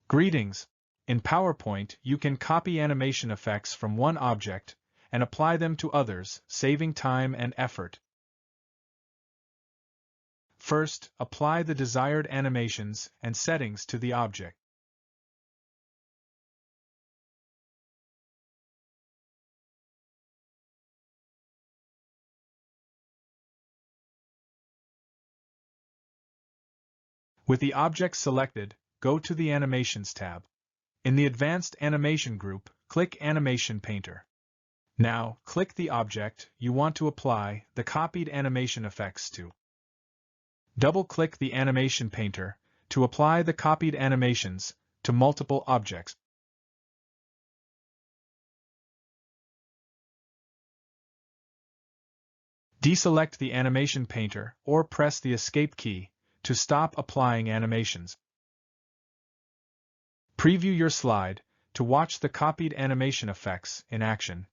Greetings! In PowerPoint, you can copy animation effects from one object and apply them to others, saving time and effort. First, apply the desired animations and settings to the object. With the object selected, go to the Animations tab. In the Advanced Animation group, click Animation Painter. Now, click the object you want to apply the copied animation effects to. Double-click the Animation Painter to apply the copied animations to multiple objects. Deselect the Animation Painter or press the Escape key to stop applying animations. Preview your slide to watch the copied animation effects in action.